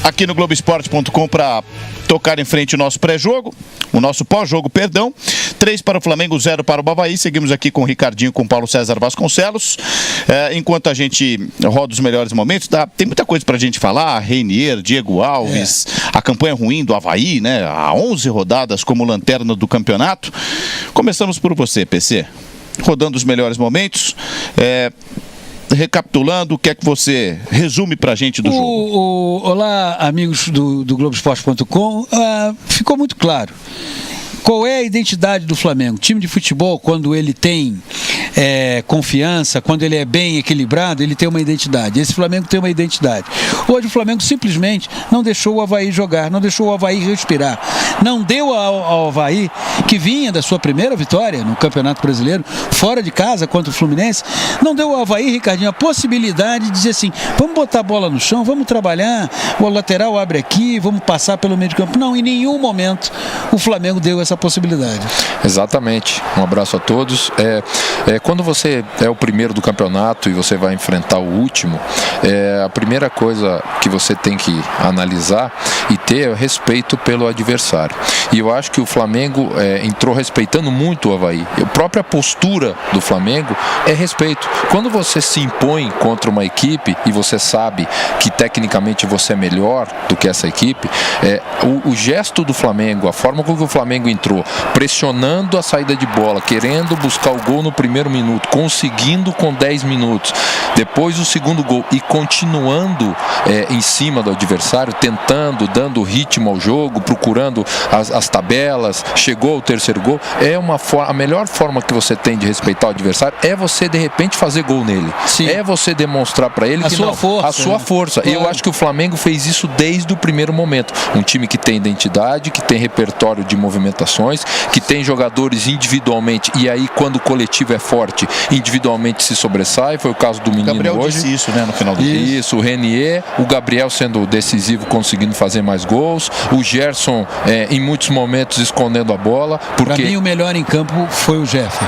aqui no Globoesporte.com para tocar em frente o nosso pré-jogo, o nosso pós-jogo, perdão. 3 para o Flamengo, 0 para o Avaí. Seguimos aqui com o Ricardinho, com o Paulo César Vasconcelos. Enquanto a gente roda os melhores momentos, tem muita coisa para a gente falar. Reinier, Diego Alves, a campanha ruim do Avaí, né? Há 11 rodadas como lanterna do campeonato. Começamos por você, PC. Rodando os melhores momentos. Recapitulando, o que é que você resume pra gente do jogo? Olá, amigos do Globoesporte.com. Ficou muito claro. Qual é a identidade do Flamengo? Time de futebol, quando ele tem confiança, quando ele é bem equilibrado, ele tem uma identidade. Esse Flamengo tem uma identidade. Hoje o Flamengo simplesmente não deixou o Avaí jogar, não deixou o Avaí respirar. Não deu ao Avaí, que vinha da sua primeira vitória no Campeonato Brasileiro, fora de casa contra o Fluminense, não deu ao Avaí, Ricardinho, a possibilidade de dizer assim, vamos botar a bola no chão, vamos trabalhar, o lateral abre aqui, vamos passar pelo meio de campo. Não, em nenhum momento o Flamengo deu essa possibilidade. Exatamente. Um abraço a todos. Quando você é o primeiro do campeonato e você vai enfrentar o último, a primeira coisa que você tem que analisar e ter é respeito pelo adversário. E eu acho que o Flamengo entrou respeitando muito o Avaí. A própria postura do Flamengo é respeito. Quando você se impõe contra uma equipe e você sabe que tecnicamente você é melhor do que essa equipe, o gesto do Flamengo, a forma como o Flamengo entrou, pressionando a saída de bola, querendo buscar o gol no primeiro minuto, conseguindo com 10 minutos, depois o segundo gol e continuando em cima do adversário, tentando, dando ritmo ao jogo, procurando as tabelas, chegou ao terceiro gol, a melhor forma que você tem de respeitar o adversário é você de repente fazer gol nele. Sim. É você demonstrar para ele a sua força. Claro. Eu acho que o Flamengo fez isso desde o primeiro momento. Um time que tem identidade, que tem repertório de movimentações, que tem jogadores individualmente, e aí quando o coletivo é forte, individualmente se sobressai. Foi o caso do menino Gabriel hoje. Disse isso, né, no final do jogo. Isso, o Reinier, o Gabriel sendo decisivo, conseguindo fazer mais gols, o Gerson em muitos momentos escondendo a bola. Para mim o melhor em campo foi o Gerson.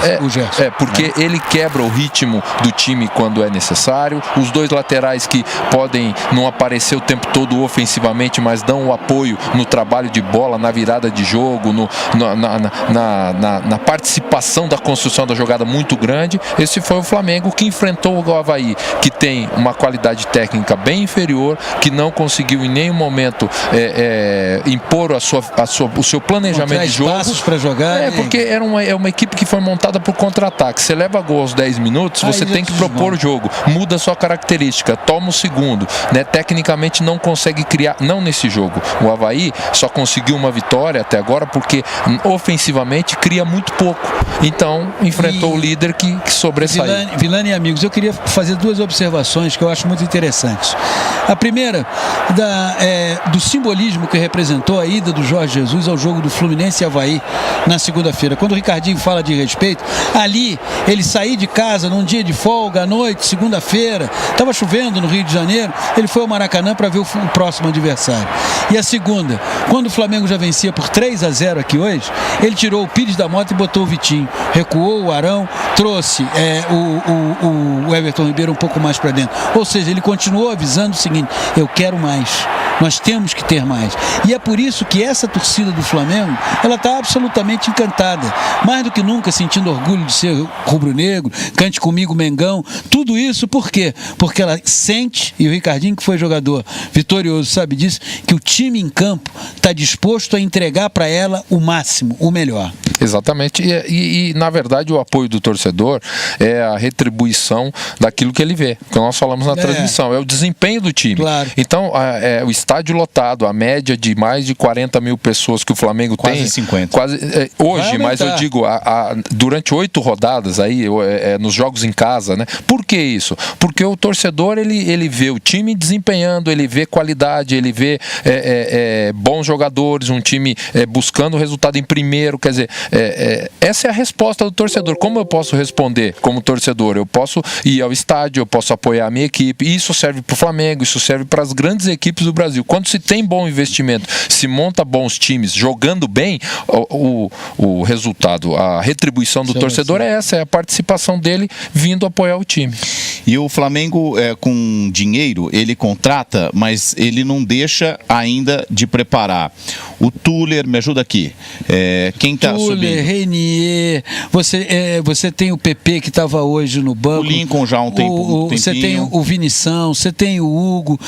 Porque ele quebra o ritmo do time quando é necessário. Os dois laterais que podem não aparecer o tempo todo ofensivamente, mas dão o apoio no trabalho de bola, na virada de jogo, na participação da construção da jogada muito grande. Esse foi o Flamengo que enfrentou o Avaí, que tem uma qualidade técnica bem inferior, que não conseguiu em nenhum momento impor o seu planejamento de jogo. Passos para jogar. Porque é uma equipe que foi montada por contra-ataque. Você leva gol aos 10 minutos, você tem que propor o jogo, muda a sua característica, toma o segundo, né? Tecnicamente não consegue criar, não nesse jogo. O Avaí só conseguiu uma vitória até agora porque ofensivamente cria muito pouco. Então enfrentou o líder que sobressaiu. Vilani e amigos, eu queria fazer duas observações que eu acho muito interessantes. A primeira, do simbolismo que representou a ida do Jorge Jesus ao jogo do Fluminense e Avaí na segunda-feira. Quando o Ricardinho fala de respeito, ali ele sair de casa num dia de folga à noite, segunda-feira, estava chovendo no Rio de Janeiro, ele foi ao Maracanã para ver o próximo adversário. E a segunda, quando o Flamengo já vencia por 3-0 aqui hoje, ele tirou o Pires da Mota e botou o Vitinho, recuou o Arão, trouxe o Everton Ribeiro um pouco mais para dentro. Ou seja, ele continuou avisando o seguinte: eu quero mais. Nós temos que ter mais. E é por isso que essa torcida do Flamengo, ela está absolutamente encantada. Mais do que nunca sentindo orgulho de ser rubro-negro, cante comigo Mengão. Tudo isso por quê? Porque ela sente, e o Ricardinho que foi jogador vitorioso sabe disso, que o time em campo está disposto a entregar para ela o máximo, o melhor. Exatamente. E na verdade o apoio do torcedor é a retribuição daquilo que ele vê. Que nós falamos na transmissão. É o desempenho do time. Claro. Então, o estádio lotado, a média de mais de 40 mil pessoas que o Flamengo quase tem. 50. Hoje, mas eu digo, durante 8 rodadas aí, nos jogos em casa, né? Por que isso? Porque o torcedor, ele vê o time desempenhando, ele vê qualidade, ele vê bons jogadores, um time buscando o resultado em primeiro, quer dizer, essa é a resposta do torcedor. Como eu posso responder como torcedor? Eu posso ir ao estádio, eu posso apoiar a minha equipe. Isso serve para o Flamengo, isso serve para as grandes equipes do Brasil. Quando se tem bom investimento, se monta bons times jogando bem, o resultado, a retribuição do torcedor é essa, é a participação dele vindo apoiar o time. E o Flamengo, com dinheiro, ele contrata, mas ele não deixa ainda de preparar. O Tuller, me ajuda aqui. Quem está subindo? Tuller, Renier, você tem o PP que estava hoje no banco. O Lincoln já há um tempo. Você tem o Vinição, você tem o Hugo.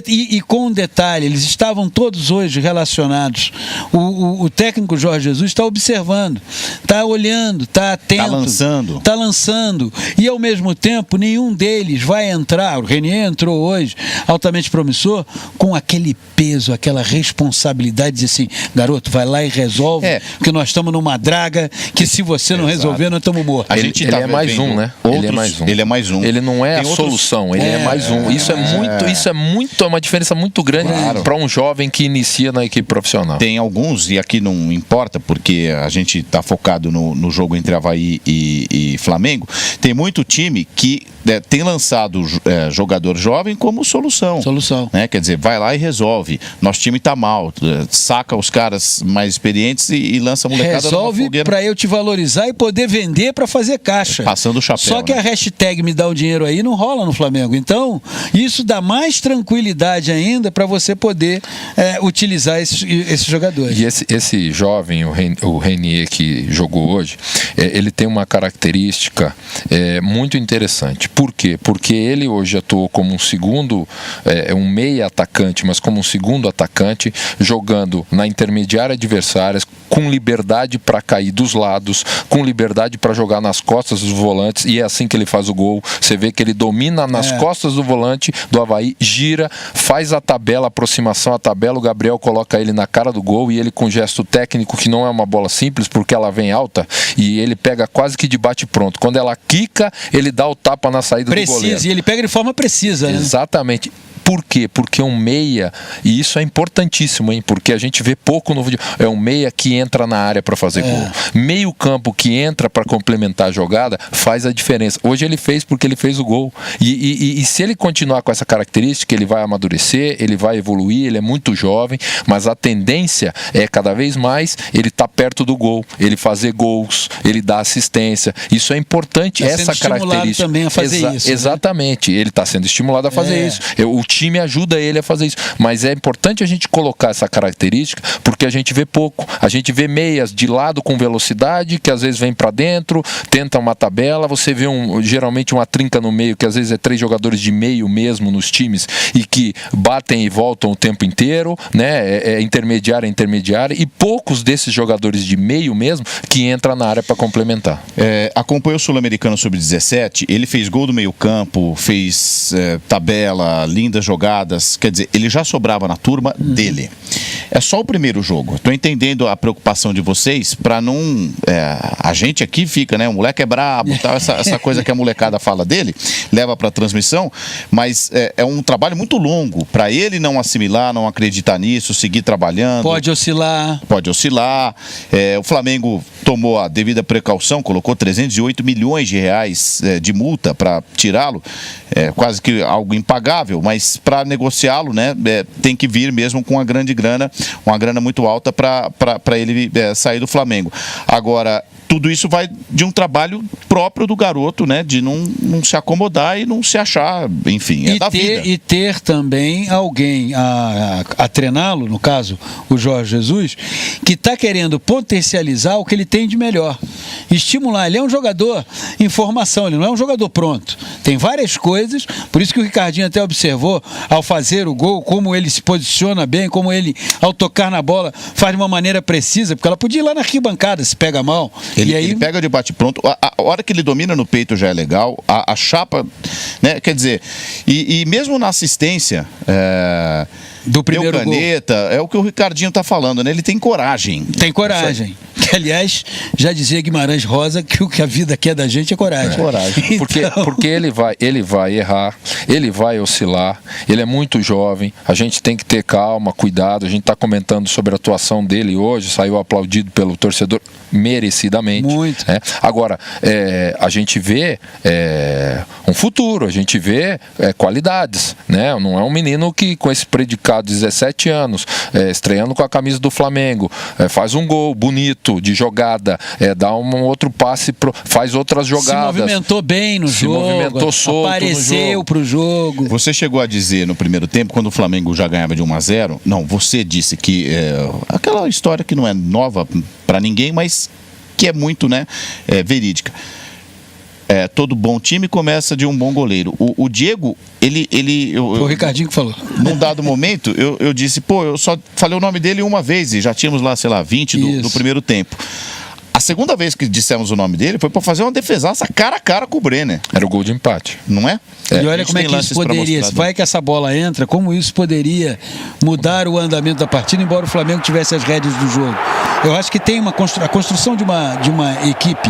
E com um detalhe, eles estavam todos hoje relacionados. O técnico Jorge Jesus está observando, está olhando, está atento. Está lançando. E ao mesmo tempo, nenhum deles vai entrar. O Renier entrou hoje, altamente promissor, com aquele peso, aquela responsabilidade de assim, garoto, vai lá e resolve, porque nós estamos numa draga que se você não resolver, nós estamos mortos. Ele é mais um, né? Ele é mais um. Ele não é a solução, ele é mais um. Isso é uma diferença muito grande para um jovem que inicia na equipe profissional. Tem alguns, e aqui não importa, porque a gente está focado no jogo entre Avaí e Flamengo, tem muito time que tem lançado jogador jovem como solução. Né? Quer dizer, vai lá e resolve. Nosso time está mal, saca os caras mais experientes e lança a molecada numa fogueira. Resolve para eu te valorizar e poder vender para fazer caixa. Passando o chapéu. Só que a hashtag me dá o dinheiro aí não rola no Flamengo. Então, isso dá mais tranquilidade ainda para você poder utilizar esses jogadores. E esse jovem, o Renier, que jogou hoje, ele tem uma característica muito interessante. Por quê? Porque ele hoje atuou como um segundo, um meia atacante, mas como um segundo atacante, jogando na intermediária adversária, com liberdade para cair dos lados, com liberdade para jogar nas costas dos volantes, e é assim que ele faz o gol. Você vê que ele domina nas costas do volante do Avaí, gira, faz a tabela, aproximação à tabela, o Gabriel coloca ele na cara do gol e ele com gesto técnico, que não é uma bola simples, porque ela vem alta, e ele pega quase que de bate pronto. Quando ela quica, ele dá o tapa na saída do goleiro. E ele pega de forma precisa, né? Exatamente. Por quê? Porque um meia, e isso é importantíssimo, hein? Porque a gente vê pouco no vídeo, é um meia que entra na área para fazer gol. Meio campo que entra para complementar a jogada faz a diferença. Hoje ele fez porque ele fez o gol. E se ele continuar com essa característica, ele vai amadurecer, ele vai evoluir, ele é muito jovem, mas a tendência é cada vez mais ele tá perto do gol, ele fazer gols, ele dar assistência. Isso é importante, essa característica. Também a fazer isso. Exatamente, ele está sendo estimulado a fazer isso. O time ajuda ele a fazer isso, mas é importante a gente colocar essa característica, porque a gente vê pouco, a gente vê meias de lado com velocidade, que às vezes vem para dentro, tenta uma tabela, você vê geralmente uma trinca no meio, que às vezes é 3 jogadores de meio mesmo nos times, e que batem e voltam o tempo inteiro, né? Intermediária, e poucos desses jogadores de meio mesmo, que entra na área para complementar. Acompanhou o Sul-Americano Sub-17, ele fez gol do meio campo, fez tabela, lindas jogadas, quer dizer, ele já sobrava na turma dele. É só o primeiro jogo. Estou entendendo a preocupação de vocês para não... a gente aqui fica, né? O moleque é brabo, tal, essa coisa que a molecada fala dele, leva para a transmissão, mas é um trabalho muito longo para ele não assimilar, não acreditar nisso, seguir trabalhando. Pode oscilar. O Flamengo tomou a devida precaução, colocou 308 milhões de reais de multa para tirá-lo, quase que algo impagável, mas para negociá-lo, né, tem que vir mesmo com uma grande grana, uma grana muito alta para ele sair do Flamengo. Agora, tudo isso vai de um trabalho próprio do garoto, né, de não se acomodar e não se achar, enfim, da vida. E ter também alguém a treiná-lo, no caso, o Jorge Jesus, que está querendo potencializar o que ele tem de melhor. Estimular. Ele é um jogador em formação, ele não é um jogador pronto. Tem várias coisas, por isso que o Ricardinho até observou, ao fazer o gol, como ele se posiciona bem, como ele, ao tocar na bola, faz de uma maneira precisa, porque ela podia ir lá na arquibancada, se pega mal. Ele pega de bate-pronto. A hora que ele domina no peito já é legal. A chapa, né? Quer dizer, e mesmo na assistência do primeiro caneta, gol. É o que o Ricardinho está falando, né? Ele tem coragem. Tem coragem. Que, aliás, já dizia Guimarães Rosa que o que a vida quer da gente é coragem. Então... Porque ele vai errar, ele vai oscilar, ele é muito jovem, a gente tem que ter calma, cuidado. A gente está comentando sobre a atuação dele hoje, saiu aplaudido pelo torcedor. merecidamente. Muito. Agora, a gente vê um futuro, a gente vê qualidades, né? Não é um menino que com esse predicado de 17 anos, estreando com a camisa do Flamengo, faz um gol bonito de jogada, dá um outro passe, faz outras jogadas. Se movimentou bem no jogo, movimentou solto apareceu pro jogo. Você chegou a dizer no primeiro tempo, quando o Flamengo já ganhava de 1-0, não, você disse que aquela história que não é nova para ninguém, mas que é muito, né, verídica. Todo bom time começa de um bom goleiro. O Diego, foi o Ricardinho que falou. Num dado momento, eu disse, eu só falei o nome dele uma vez e já tínhamos lá, 20 do primeiro tempo. A segunda vez que dissemos o nome dele foi para fazer uma defesaça cara a cara com o Brenner. Era o gol de empate. Não é? E olha como é que isso poderia, se vai que essa bola entra, como isso poderia mudar o andamento da partida, embora o Flamengo tivesse as rédeas do jogo. Eu acho que tem a construção de uma equipe,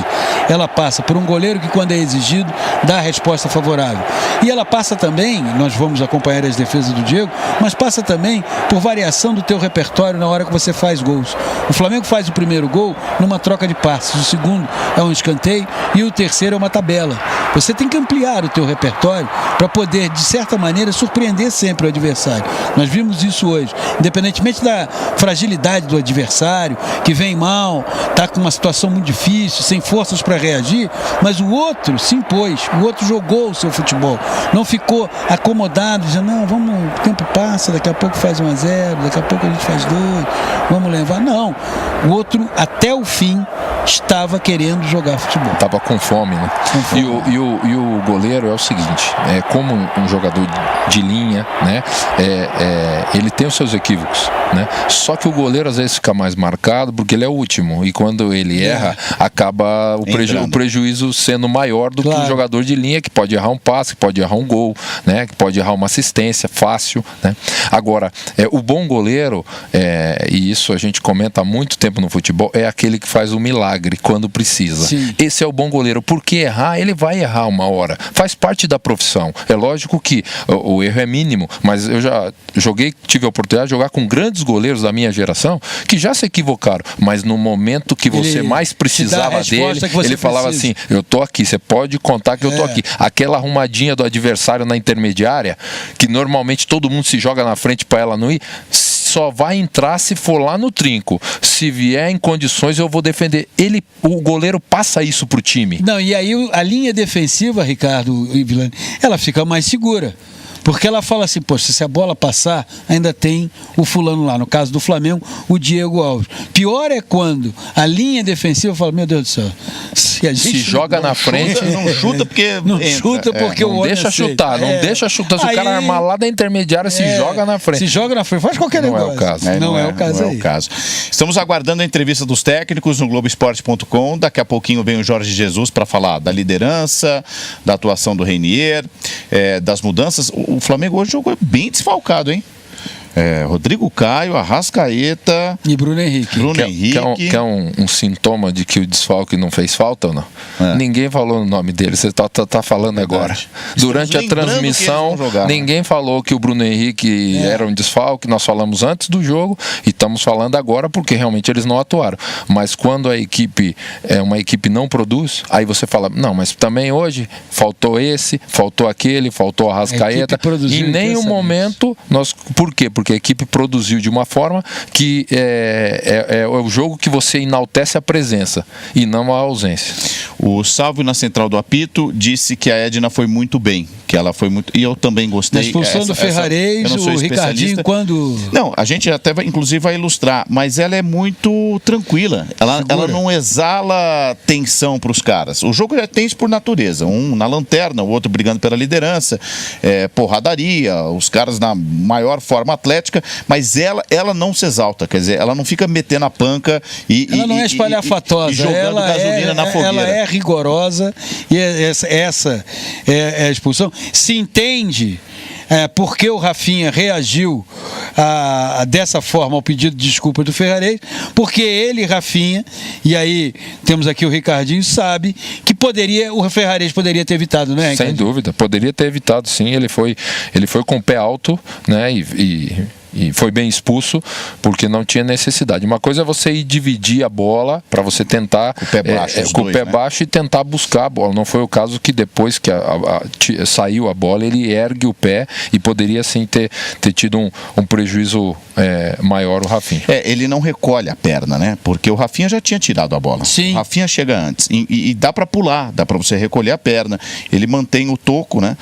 ela passa por um goleiro que, quando é exigido, dá a resposta favorável. E ela passa também, nós vamos acompanhar as defesas do Diego, mas passa também por variação do teu repertório na hora que você faz gols. O Flamengo faz o primeiro gol numa troca de passes, o segundo é um escanteio e o terceiro é uma tabela. Você tem que ampliar o teu repertório para poder, de certa maneira, surpreender sempre o adversário. Nós vimos isso hoje. Independentemente da fragilidade do adversário, que vem mal, está com uma situação muito difícil, sem forças para reagir, mas o outro se impôs, o outro jogou o seu futebol. Não ficou acomodado, dizendo, não, o tempo passa, daqui a pouco faz 1-0, daqui a pouco a gente faz 2, vamos levar. Não, o outro, até o fim, estava querendo jogar futebol. Estava com fome, né? E o goleiro é o seguinte, como um jogador de linha, né? Ele tem os seus equívocos, né? Só que o goleiro às vezes fica mais marcado porque ele é o último, e quando ele erra, acaba o prejuízo sendo maior do que o jogador de linha, que pode errar um passe, que pode errar um gol, né? Que pode errar uma assistência fácil, né? Agora, o bom goleiro, e isso a gente comenta há muito tempo no futebol, é aquele que faz o milagre quando precisa. Sim. Esse é o bom goleiro, porque errar, ele vai errar uma hora, faz parte da profissão. É lógico que o erro é mínimo, mas eu já tive a oportunidade de jogar com grandes goleiros da minha geração que já se equivocaram, mas no momento que você mais precisava dele, ele falava assim, eu tô aqui, você pode contar que eu tô aqui. Aquela arrumadinha do adversário na intermediária, que normalmente todo mundo se joga na frente para ela não ir, só vai entrar se for lá no trinco. Se vier em condições, eu vou defender. O goleiro passa isso pro time. Não, e aí a linha defensiva, Ricardo e Vilani, ela fica mais segura. Porque ela fala assim, poxa, se a bola passar, ainda tem o fulano lá. No caso do Flamengo, o Diego Alves. Pior é quando a linha defensiva fala, meu Deus do céu, se a gente joga na frente, não chuta porque não chuta porque não deixa chutar, não deixa chutar. Se o cara armar lá da intermediária, se joga na frente. Se joga na frente, faz qualquer negócio. Não é o caso. Não é o caso aí. Estamos aguardando a entrevista dos técnicos no Globoesporte.com. Daqui a pouquinho vem o Jorge Jesus para falar da liderança, da atuação do Reinier, das mudanças. O Flamengo hoje jogou bem desfalcado, hein? Rodrigo Caio, Arrascaeta e Bruno Henrique. Que é um sintoma de que o desfalque não fez falta ou não? Ninguém falou o nome dele, você tá falando agora. Durante a transmissão, ninguém falou que o Bruno Henrique era um desfalque, nós falamos antes do jogo e estamos falando agora porque realmente eles não atuaram. Mas quando a equipe uma equipe não produz, aí você fala, não, mas também hoje faltou esse, faltou aquele, faltou a Arrascaeta. Em nenhum momento nós. Por quê? Porque a equipe produziu de uma forma que é o jogo que você enaltece a presença e não a ausência. O Salvo, na central do apito, disse que a Edna foi muito bem, que ela foi muito... E eu também gostei. Na expulsão do Ferrarez, o Ricardinho, quando... Não, a gente até inclusive vai ilustrar, mas ela é muito tranquila. Ela não exala tensão para os caras. O jogo é tenso por natureza. Um na lanterna, o outro brigando pela liderança, porradaria, os caras na maior forma atlética, mas ela não se exalta, quer dizer, ela não fica metendo a panca ela não é espalhafatosa, e jogando gasolina na fogueira. Ela é rigorosa e essa é a expulsão. Se entende porque o Rafinha reagiu dessa forma ao pedido de desculpa do Ferrarez, porque ele, Rafinha, e aí temos aqui o Ricardinho, sabe que o Ferrarez poderia ter evitado, né, Ricardinho? Sem dúvida, poderia ter evitado sim, ele foi com o pé alto, né, e e foi bem expulso porque não tinha necessidade. Uma coisa é você ir dividir a bola para você tentar com o pé baixo, com o pé baixo e tentar buscar a bola. Não foi o caso que depois que saiu a bola, ele ergue o pé e poderia sim ter tido um prejuízo maior o Rafinha. Ele não recolhe a perna, né? Porque o Rafinha já tinha tirado a bola. Sim. O Rafinha chega antes e dá para pular, dá para você recolher a perna. Ele mantém o toco, né?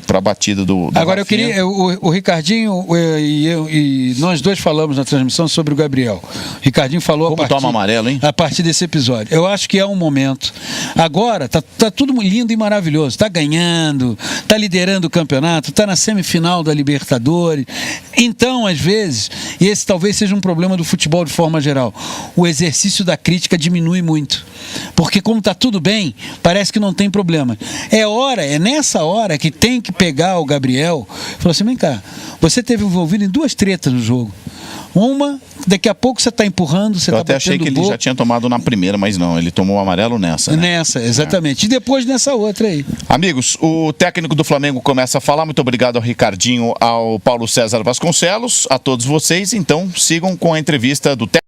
Para a batida do Agora Rafinha. eu queria, o Ricardinho e nós dois falamos na transmissão sobre o Gabriel. O Ricardinho falou Como toma amarelo, hein? A partir desse episódio. Eu acho que é um momento. Agora tá tudo lindo e maravilhoso. Tá ganhando, tá liderando o campeonato, tá na semifinal da Libertadores. Então, às vezes, e esse talvez seja um problema do futebol de forma geral, o exercício da crítica diminui muito. Porque como tá tudo bem, parece que não tem problema. É nessa hora que tem que pegar o Gabriel e falar assim, vem cá, você teve envolvido em duas tretas no jogo. Uma, daqui a pouco você está empurrando, você está batendo. Eu até achei que ele já tinha tomado na primeira, mas não, ele tomou o amarelo nessa. Né? Nessa, exatamente. E depois nessa outra aí. Amigos, o técnico do Flamengo começa a falar. Muito obrigado ao Ricardinho, ao Paulo César Vasconcelos, a todos vocês. Então, sigam com a entrevista do técnico.